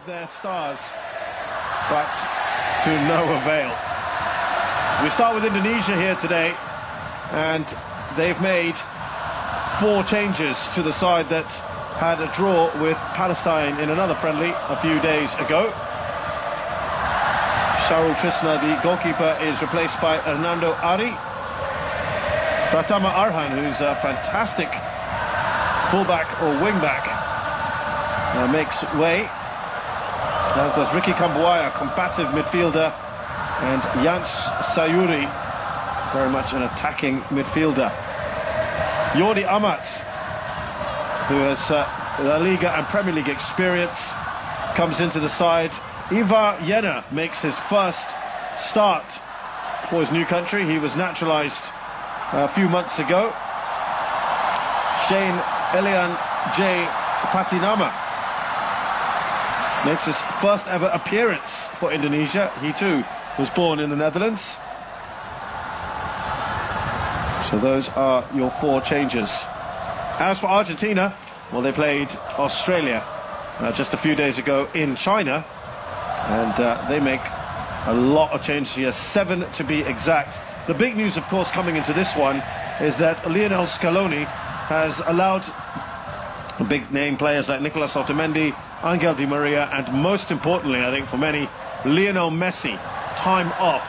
their stars, but to no avail. We start with Indonesia here today, and they've made 4 changes to the side that had a draw with Palestine in another friendly a few days ago. Sharul Trisna, the goalkeeper, is replaced by Hernando Ari. Pratama Arhan, who's a fantastic fullback or wingback, makes way, as does Ricky Kambuaya, combative midfielder, and Jans Sayuri, very much an attacking midfielder. Jordi Amat, who has La Liga and Premier League experience, comes into the side. Ivar Jenner makes his first start for his new country. He was naturalised a few months ago. Shane Elian J. Patinama makes his first ever appearance for Indonesia. He too was born in the Netherlands. So those are your 4 changes. As for Argentina, well, they played Australia just a few days ago in China, and they make a lot of changes here, 7 to be exact. The big news, of course, coming into this one is that Lionel Scaloni has allowed big name players like Nicolas Otamendi, Angel Di Maria, and most importantly, I think for many, Lionel Messi, time off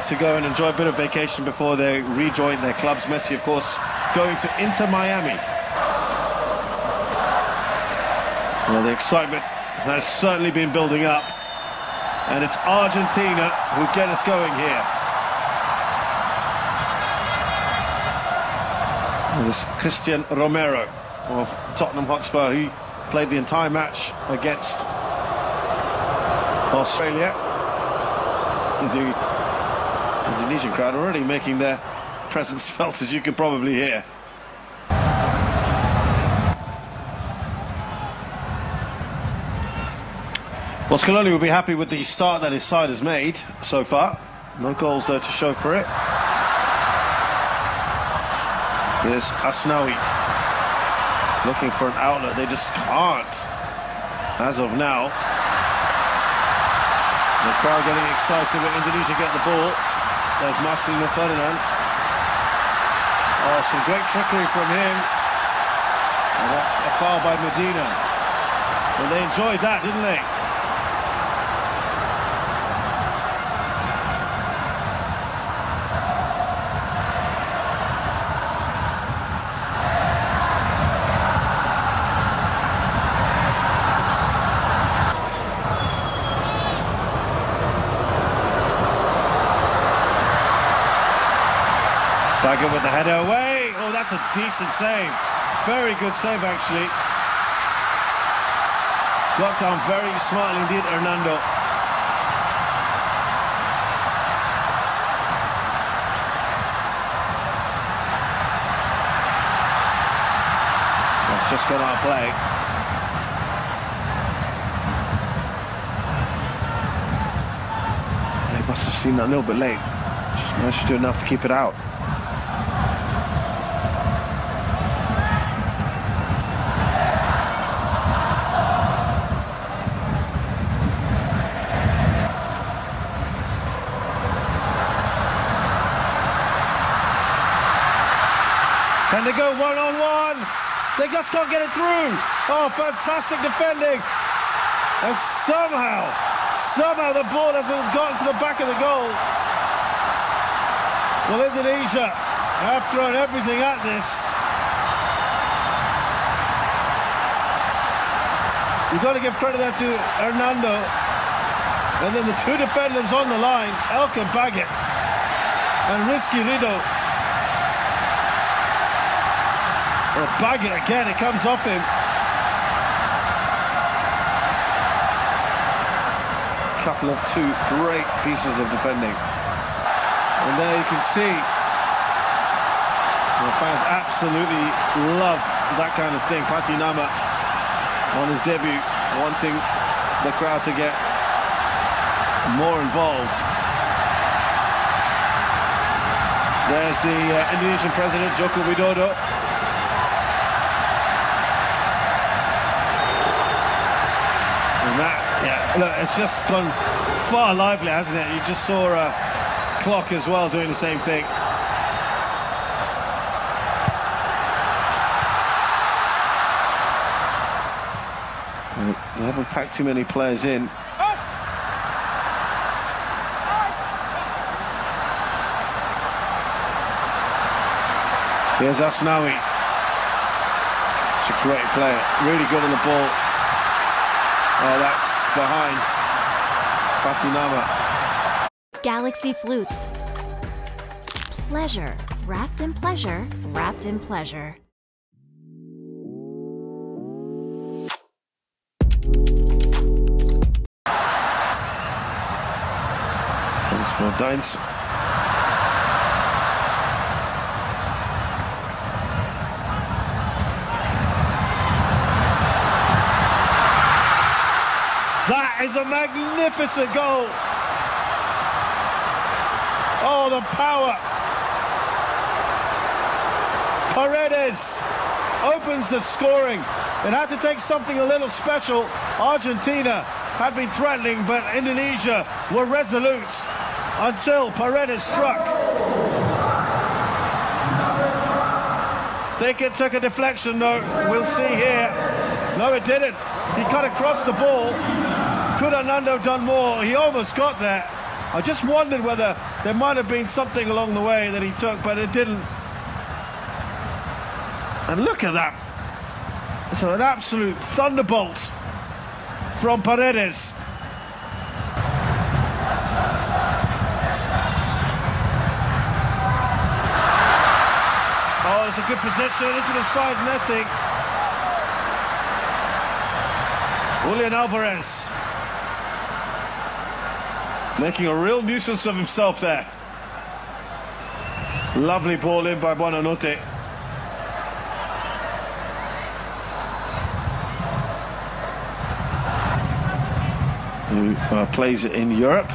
to go and enjoy a bit of vacation before they rejoin their clubs. Messi, of course, going to Inter Miami. Well, the excitement has certainly been building up, and it's Argentina who get us going here. This Christian Romero of Tottenham Hotspur, he played the entire match against Australia. The Indonesian crowd already making their presence felt, as you can probably hear. Well, Scaloni will be happy with the start that his side has made so far. No goals there to show for it. Here's Asnawi looking for an outlet. They just can't as of now. The crowd getting excited when Indonesia get the ball. There's Marcelino Ferdinand. Oh, some great trickery from him. And that's a foul by Medina. Well, they enjoyed that, didn't they? Bagger with the header away. Oh, that's a decent save. Very good save, actually. Got down very smartly indeed, Hernando. That's just gone out of play. They must have seen that a little bit late. Just managed to do enough to keep it out. Can they go one-on-one? They just can't get it through. Oh, fantastic defending. And somehow the ball hasn't gotten to the back of the goal. Well, Indonesia have thrown everything at this. You've got to give credit there to Hernando. And then the 2 defenders on the line, Elkan Baggett and Rizky Ridho. Well, Baggett again, it comes off him. Couple of 2 great pieces of defending. And there you can see the fans absolutely love that kind of thing. Patinama on his debut, wanting the crowd to get more involved. There's the Indonesian president, Joko Widodo. And And that, yeah, look, it's just gone far lively, hasn't it? You just saw a clock as well doing the same thing. They haven't packed too many players in. Here's Asnawi. Such a great player, really good on the ball. Oh, that's behind Fatinama. Galaxy Flutes. Pleasure, wrapped in pleasure, wrapped in pleasure. Thanks for Dines. That is a magnificent goal. Oh, the power. Paredes opens the scoring. It had to take something a little special. Argentina had been threatening, but Indonesia were resolute until Paredes struck. Think it took a deflection, though. We'll see here. No, it didn't. He cut across the ball. Could Hernando done more? He almost got there. I just wondered whether there might have been something along the way that he took, but it didn't. And look at that. It's an absolute thunderbolt from Paredes. Oh, it's a good position into the side netting. Julian Alvarez making a real nuisance of himself there. Lovely ball in by Buonanotte. Who plays it in Europe.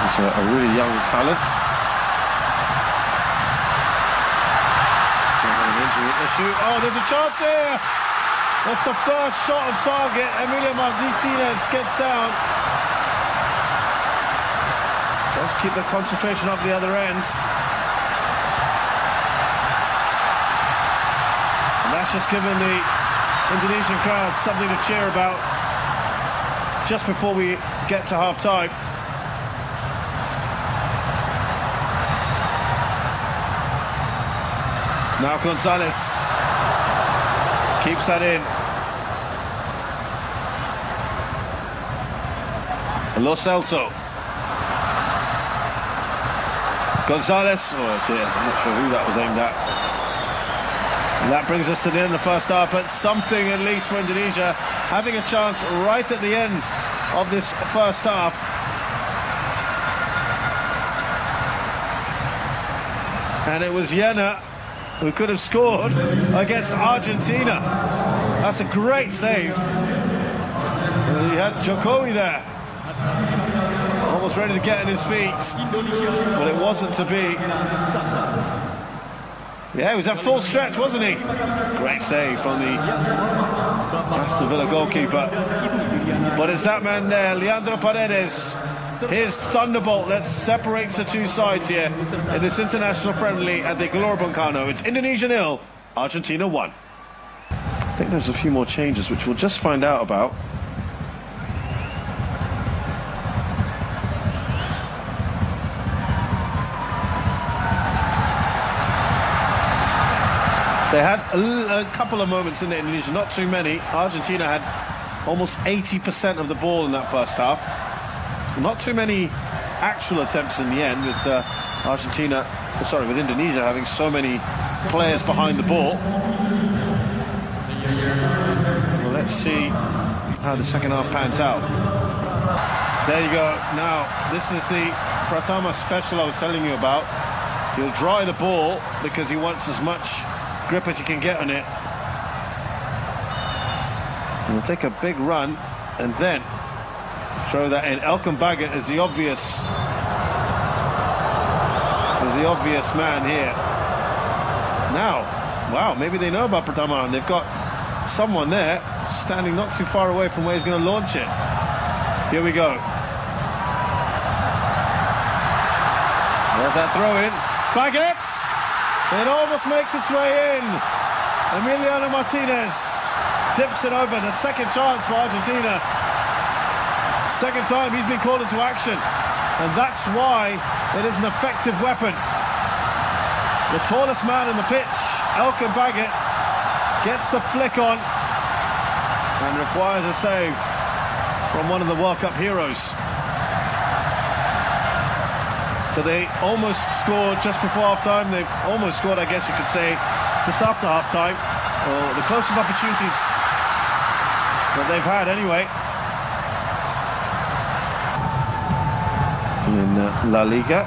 He's a really young talent. Oh, there's a chance here. That's the first shot on target. Emilio Martinez gets down. Let's keep the concentration up the other end. And that's just given the Indonesian crowd something to cheer about just before we get to half-time. Now Gonzalez keeps that in. Lo Celso. Gonzalez. Oh dear, I'm not sure who that was aimed at. And that brings us to the end of the first half, but something at least for Indonesia, having a chance right at the end of this first half. And it was Jena who could have scored against Argentina. That's a great save. He had Jokowi there, almost ready to get on his feet, but it wasn't to be. Yeah, he was at full stretch, wasn't he? Great save from the Aston Villa goalkeeper. But it's that man there, Leandro Paredes, his thunderbolt that separates the two sides here in this international friendly at the Gelora Bung Karno. It's Indonesia 0, Argentina 1. I think there's a few more changes which we'll just find out about. They had a couple of moments in the Indonesia, not too many. Argentina had almost 80% of the ball in that first half. Not too many actual attempts in the end, with with Indonesia having so many players behind the ball. Well, let's see how the second half pans out. There you go. Now, this is the Pratama special I was telling you about. He'll dry the ball because he wants as much grip as he can get on it. He'll take a big run and then throw that in. Elkan Baggett is the obvious man here. Now, wow, maybe they know about Pratama, and they've got someone there standing not too far away from where he's going to launch it. Here we go. There's that throw in. Baguettes! It almost makes its way in. Emiliano Martinez tips it over. The second chance for Argentina. Second time he's been called into action. And that's why it is an effective weapon. The tallest man in the pitch, Elkan Baguette, gets the flick on and requires a save from one of the World Cup heroes. So they almost scored just before half-time. They've almost scored, I guess you could say, just after half-time. Or the closest opportunities that they've had anyway. In La Liga.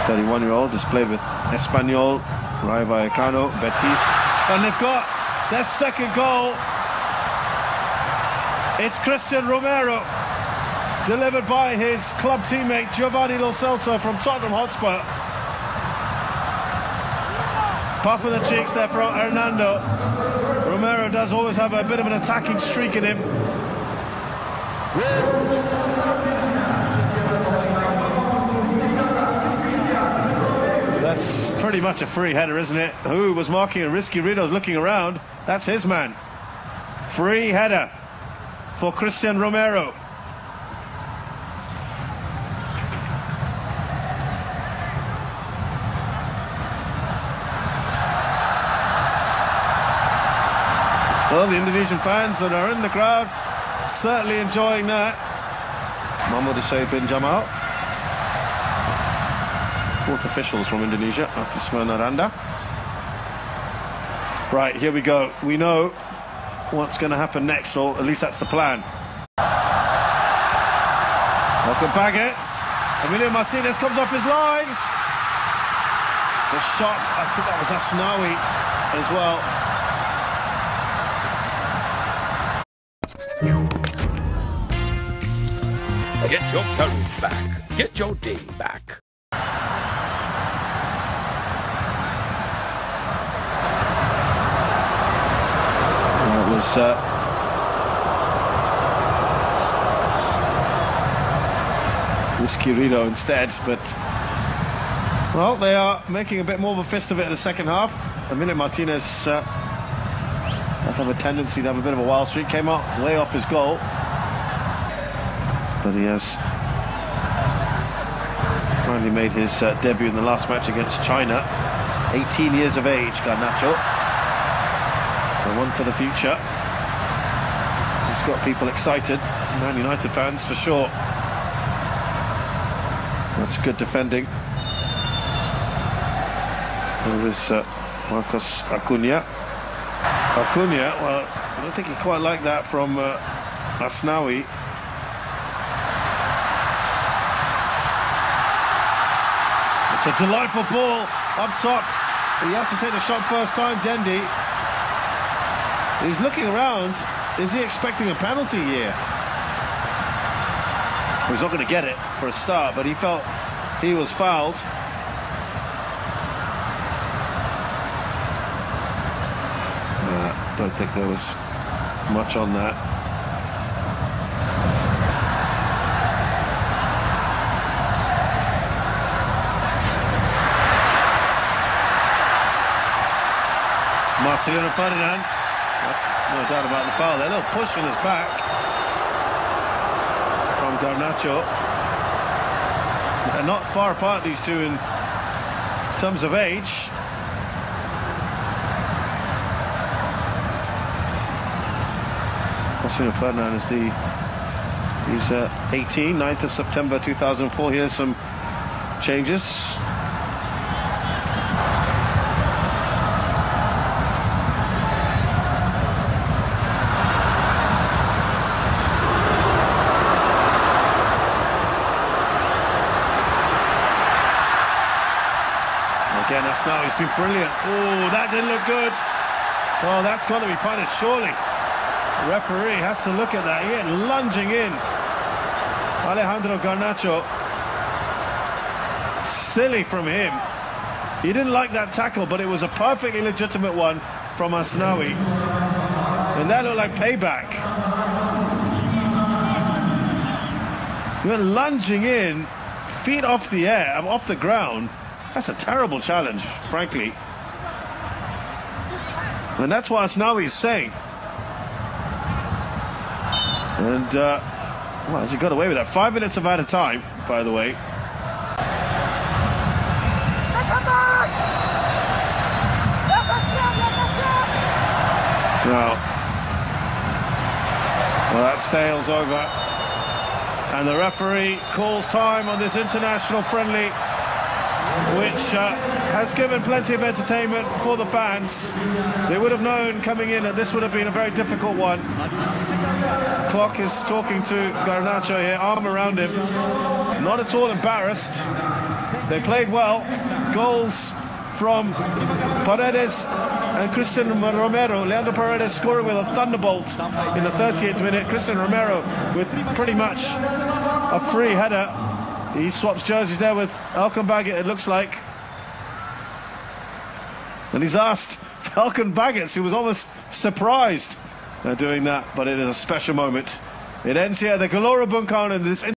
31-year-old has played with Espanyol, Rayo Vallecano, Betis. And they've got their second goal. It's Christian Romero, delivered by his club teammate Giovanni Lo Celso from Tottenham Hotspur. Puff in the cheeks there for Hernando. Romero does always have a bit of an attacking streak in him. That's pretty much a free header, isn't it? Who was marking a risky Rido's looking around. That's his man. Free header for Christian Romero. Well, the Indonesian fans that are in the crowd certainly enjoying that. Mahmud Hussein bin Jamal. Fourth officials from Indonesia, Afisma Naranda. Right, here we go. We know what's going to happen next, or at least that's the plan. Welcome Baguette. Emilio Martinez comes off his line. The shot, I think that was Asnawi as well. Get your courage back. Get your day back. Well, it was Risky Rido instead, but well, they are making a bit more of a fist of it in the second half. Emilio Martinez does have a tendency to have a bit of a wild streak. Came out way off his goal, but he has finally made his debut in the last match against China. 18 years of age, Garnacho. So one for the future. He's got people excited. Man United fans for sure. That's good defending. There is Marcos Acuna. Well, I don't think he quite liked that from Asnawi. It's a delightful ball up top. He has to take the shot first time, Dendi. He's looking around. Is he expecting a penalty here? He's not going to get it for a start, but he felt he was fouled. Don't think there was much on that. Marcelino Ferdinand, that's no doubt about the foul there. A little push in his back from Garnacho. They're not far apart, these two, in terms of age. Marcelino Ferdinand is he's 18, 9th of September 2004. Here's some changes. Again, Asnawi's been brilliant. Oh, that didn't look good. Well, that's got to be punished, surely. The referee has to look at that. He lunging in. Alejandro Garnacho. Silly from him. He didn't like that tackle, but it was a perfectly legitimate one from Asnawi. And that looked like payback. He went lunging in, feet off the air, off the ground. That's a terrible challenge, frankly. And that's what Asnawi's saying. And, well, has he got away with that? 5 minutes of added time, by the way. Now, well, that sails over. And the referee calls time on this international friendly, which has given plenty of entertainment for the fans. They would have known coming in that this would have been a very difficult one. Clock is talking to Garnacho here, arm around him. Not at all embarrassed. They played well. Goals from Paredes and Christian Romero. Leandro Paredes scoring with a thunderbolt in the 30th minute. Christian Romero with pretty much a free header. He swaps jerseys there with Falcon Baggett, it looks like. And he's asked Falcon Baggett, who was almost surprised doing that, but it is a special moment. It ends here. The Gelora Bunkan and this